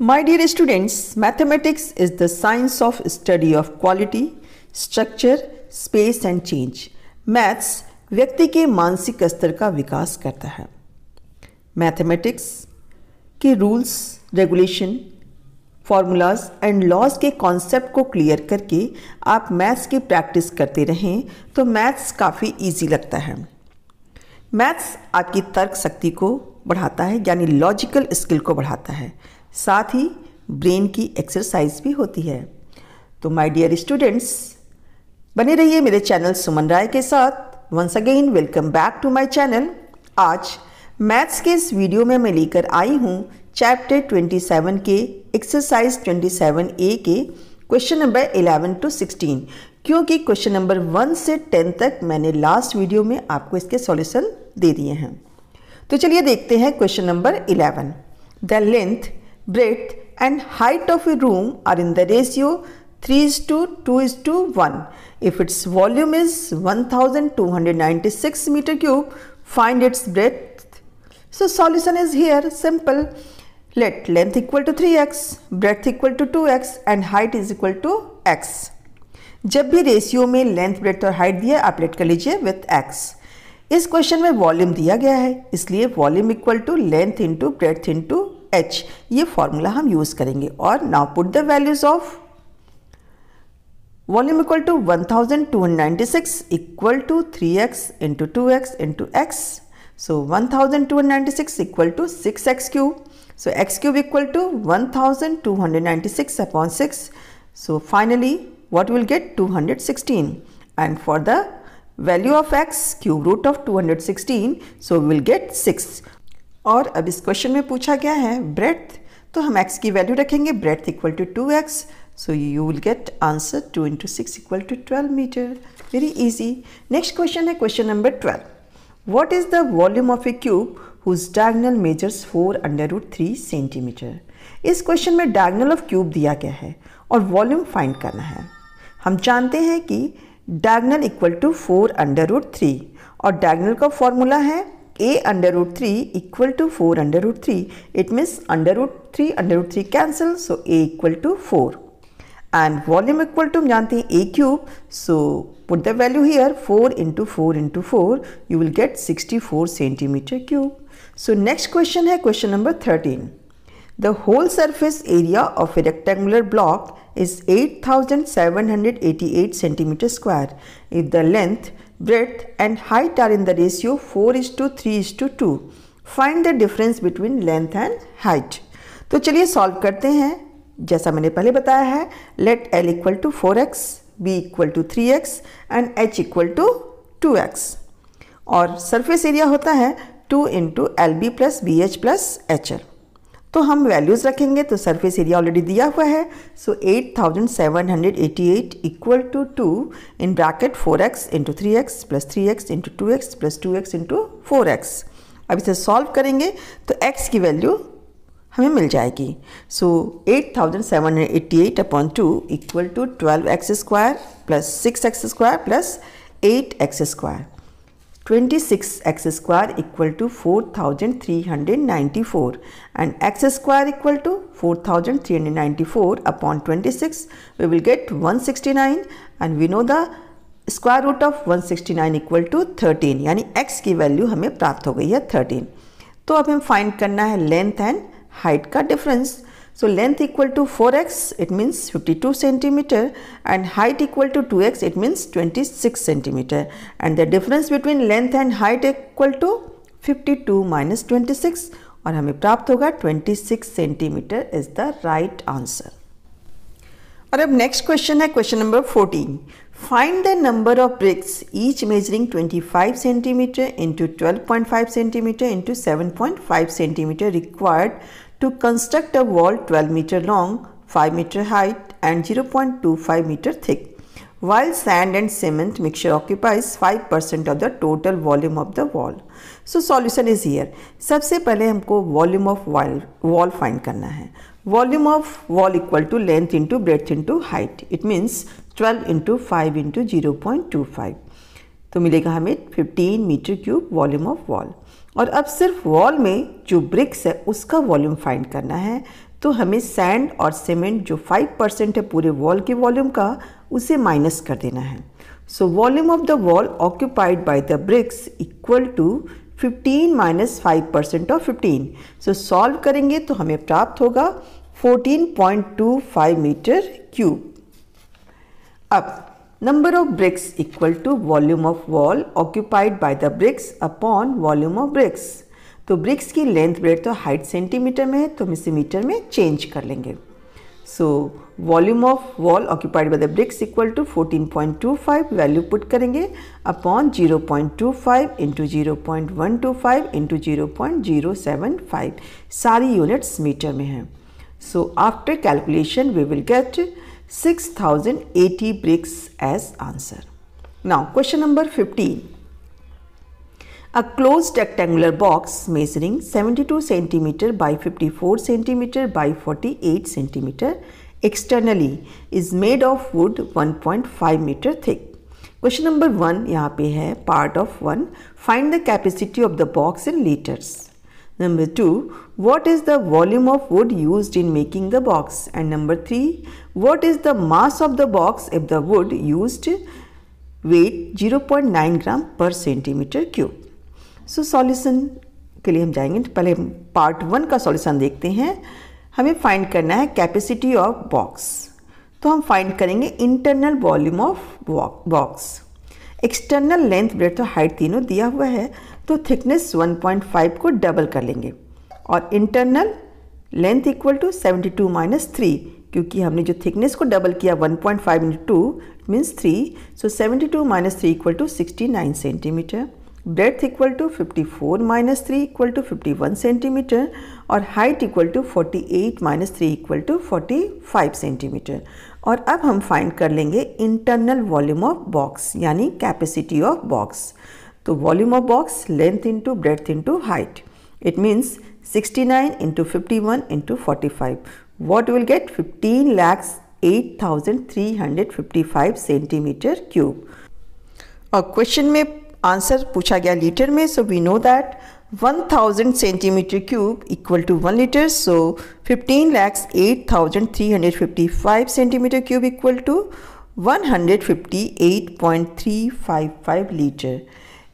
My dear students, mathematics is the science of study of quality, structure, space and change. Maths व्यक्ति के मानसिक स्तर का विकास करता है। मैथमेटिक्स के rules, regulation, formulas and laws के कॉन्सेप्ट को क्लियर करके आप मैथ्स की प्रैक्टिस करते रहें तो मैथ्स काफ़ी इजी लगता है। मैथ्स आपकी तर्क शक्ति को बढ़ाता है, यानी लॉजिकल स्किल को बढ़ाता है, साथ ही ब्रेन की एक्सरसाइज भी होती है। तो माय डियर स्टूडेंट्स, बने रहिए मेरे चैनल सुमन राय के साथ। Once again welcome back to my channel. आज मैथ्स के इस वीडियो में मैं लेकर आई हूँ चैप्टर 27 के एक्सरसाइज 27A के क्वेश्चन नंबर 11 to 16, क्योंकि क्वेश्चन नंबर 1 से 10 तक मैंने लास्ट वीडियो में आपको इसके सॉल्यूशन दे दिए हैं। तो चलिए देखते हैं question number 11। The length, breadth and height of a room are in the ratio 3:2:1. If its volume is 1296 meter cube, find its breadth. So solution is here simple. Let length equal to 3x, breadth equal to 2x and height is equal to x. जब भी ratio में length, breadth और height दिया आप let कर लीजिए with x। इस question में वॉल्यूम दिया गया है, इसलिए volume equal to length into breadth into h, ये फॉर्मूला हम यूज करेंगे। और now put the values of volume equal to 1296 equal to 3x into 2x into x। So 1296 equal to 6x cube. So x cube equal to 1296 upon 6। So finally what we'll get 216, and for the value of x, cube root of 216, so we will get 6। और अब इस question में पूछा गया है breadth, तो हम x की वैल्यू रखेंगे, breadth equal to 2x, so you will get answer 2 into 6 equal to 12 metre. Very easy. Next question है question number 12। What is the volume of a cube whose diagonal measures 4√3 centimetre. इस question में diagonal of cube दिया गया है और volume find करना है। हम जानते हैं कि डायगोनल इक्वल टू 4√3 और डायगोनल का फॉर्मूला है a√3 equal to 4√3। It means √3 cancel, so a equal to 4 and volume equal to हम जानते हैं a cube. So put the value here 4 into 4 into 4, you will get 64 centimetre cube. So next question है question number 13। The whole surface area of a rectangular block is 8788 centimeter square. If the length, breadth and height are in the ratio 4:3:2, find the difference between length and height. तो चलिए solve करते हैं। जैसा मैंने पहले बताया है, let L equal to 4x, B equal to 3x and H equal to 2x। और surface area होता है 2 into LB plus BH plus HL। तो हम वैल्यूज़ रखेंगे, तो सरफेस एरिया ऑलरेडी दिया हुआ है। So 8788 equal to 2 in bracket 4x into 3x plus 3x into 2x plus 2x into 4x। अब इसे सॉल्व करेंगे तो x की वैल्यू हमें मिल जाएगी। So 8788 upon 2 equal to 12x square plus 6x square plus 8x square. 26x square equal to 4394 and x square equal to 4394 upon 26, we will get 169 and we know the square root of 169 equal to 13, यानी x की value हमें प्राप्त हो गई है 13। तो अब हमें फाइंड करना है लेंथ एंड हाइट का difference. So length equal to 4x, it means 52 centimeter and height equal to 2x, it means 26 centimeter, and the difference between length and height equal to 52 minus 26 और हमें प्राप्त होगा 26 centimeter is the right answer। और अब next question है question number 14। Find the number of bricks each measuring 25 centimeter into 12.5 centimeter into 7.5 centimeter required to construct a wall 12 meter long, 5 meter height and 0.25 meter thick, while sand and cement mixture occupies 5% of the total volume of the wall. So solution is here. सबसे पहले हमको volume of wall find करना है। Volume of wall equal to length into breadth into height. It means 12 into 5 into 0.25. तो मिलेगा हमें 15 metre cube volume of wall. और अब सिर्फ वॉल में जो ब्रिक्स है उसका वॉल्यूम फाइंड करना है। तो हमें सैंड और सीमेंट जो 5% है पूरे वॉल के वॉल्यूम का, उसे माइनस कर देना है। So volume of the wall occupied by the bricks equal to 15 minus 5% of 15। सो सॉल्व करेंगे तो हमें प्राप्त होगा 14.25 मीटर क्यूब। अब number of bricks equal to volume of wall occupied by the bricks upon volume of bricks. तो bricks की length breadth तो हाइट सेंटीमीटर में है, तो हम इसे मीटर में चेंज कर लेंगे। So volume of wall occupied by the bricks equal to 14.25 value put करेंगे अपॉन 0.25 इंटू 0.125 इंटू 0.075, सारी यूनिट्स मीटर में हैं। So after calculation we will get 6080 bricks as answer. Now question number 15. A closed rectangular box measuring 72 cm by 54 cm by 48 cm externally is made of wood 1.5 meter thick. Question number 1 यहाँ पे है part of 1. Find the capacity of the box in liters. Number 2, what is the volume of wood used in making the box? And number 3, what is the mass of the box if the wood used weight 0.9 gram per centimeter cube? So solution के लिए हम जाएंगे, पहले part 1 का solution देखते हैं। हमें find करना है कैपेसिटी ऑफ बॉक्स, तो हम फाइंड करेंगे internal volume of box. External length breadth और हाइट तीनों दिया हुआ है, तो थिकनेस 1.5 को डबल कर लेंगे और internal length equal to 72 minus 3, क्योंकि हमने जो थिकनेस को डबल किया 1.5 into 2 means 3, so 72 minus 3 equal to 69 centimetre. Breadth equal to 54 minus 3 equal to 51 centimetre और height equal to 48 minus 3 equal to 45 centimetre. और अब हम फाइंड कर लेंगे इंटरनल वॉल्यूम ऑफ बॉक्स यानी कैपेसिटी ऑफ बॉक्स। तो volume of box length into breadth into height, it means 69 into 51 into 45, what will get 15,08,355 centimetre cube. और question में answer पूछा गया लीटर में, so we know that 1000 centimetre cube equal to 1 litre, so 15,08,355 centimetre cube equal to 158.355 litre.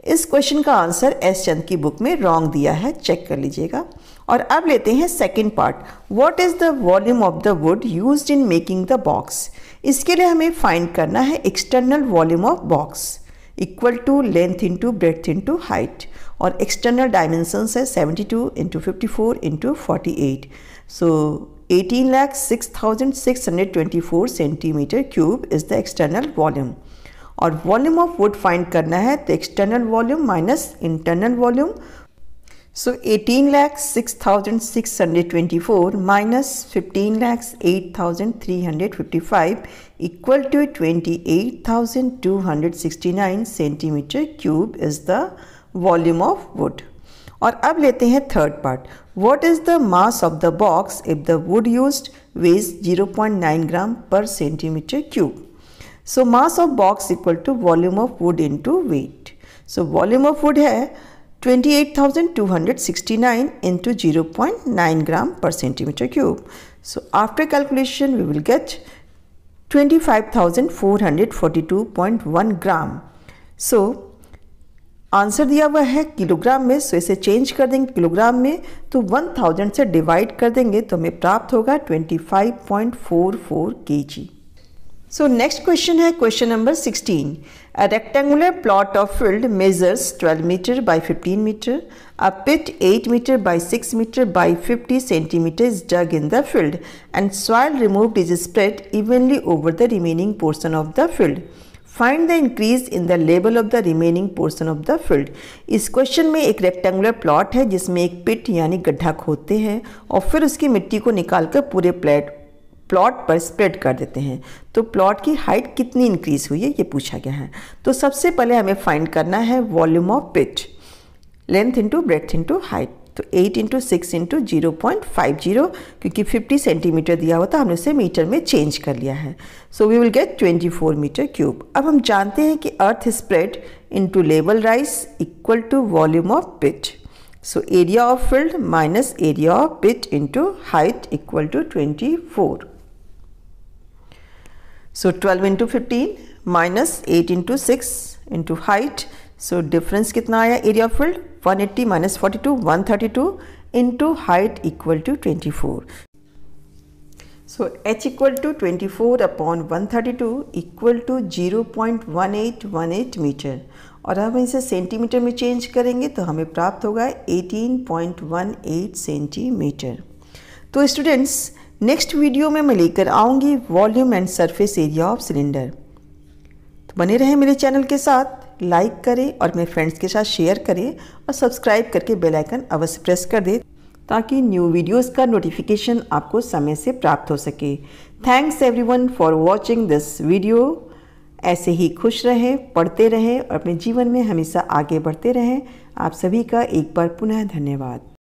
इस question का answer S Chand की book में wrong दिया है, चेक कर लीजिएगा। और अब लेते हैं second part, what is the volume of the wood used in making the box. इसके लिए हमें फाइंड करना है external volume of box equal to length into breadth into height, और एक्सटर्नल डायमेंशंस है 72 into 54 into 48, so 18,06,624 centimetre cube is the external volume. और volume of wood find करना है, तो external volume minus internal volume, so 18,06,624 minus 15,08,355 equal to 28,269 centimetre cube is the volume of wood. और अब लेते हैं third part, what is the mass of the box if the wood used was 0.9 gram per centimetre cube. So mass of box equal to volume of wood into weight. So volume of wood है 28,269 into 0.9 gram per centimetre cube. So after calculation we will get 25,442.1 gram. So answer दिया हुआ है kilogram में, सो इसे change कर देंगे kilogram में, तो 1000 से डिवाइड कर देंगे तो हमें प्राप्त होगा 25.44 kg। सो नेक्स्ट क्वेश्चन है question number 16। A rectangular plot of field measures 12 metre by 15 metre. A pit 8 metre by 6 metre by 50 centimetre is dug in the field and soil removed is spread evenly over the remaining portion of the field. Find the increase in the level of the remaining portion of the field. इस question में एक rectangular plot है जिसमें एक पिट यानी गड्ढा खोदते हैं और फिर उसकी मिट्टी को निकालकर पूरे प्लॉट पर स्प्रेड कर देते हैं। तो प्लॉट की हाइट कितनी इंक्रीज हुई है ये पूछा गया है। तो सबसे पहले हमें फाइंड करना है volume of pit, length into breadth into height. तो 8 इंटू 6 इंटू 0.50, क्योंकि 50 सेंटीमीटर दिया हुआ था हमने उसे मीटर में चेंज कर लिया है। So we will get 24 metre cube. अब हम जानते हैं कि earth spread into level rise equal to volume of pit. So area of field minus area of pit into height equal to 24. So 12 into 15 minus 8 into 6 into height. So difference कितना आया area of field 180 minus 42 132 into height equal to 24. So h equal to 24 upon 132 equal to 0.1818 metre और अब इसे centimetre में change करेंगे तो हमें प्राप्त होगा 18.18 सेंटीमीटर। तो स्टूडेंट्स नेक्स्ट वीडियो में मैं लेकर आऊँगी volume and surface area of cylinder. तो बने रहें मेरे चैनल के साथ, लाइक करें और मेरे फ्रेंड्स के साथ शेयर करें और सब्सक्राइब करके बेल आइकन अवश्य प्रेस कर दें ताकि न्यू वीडियोस का नोटिफिकेशन आपको समय से प्राप्त हो सके। Thanks everyone for watching this video. ऐसे ही खुश रहें, पढ़ते रहें और अपने जीवन में हमेशा आगे बढ़ते रहें। आप सभी का एक बार पुनः धन्यवाद।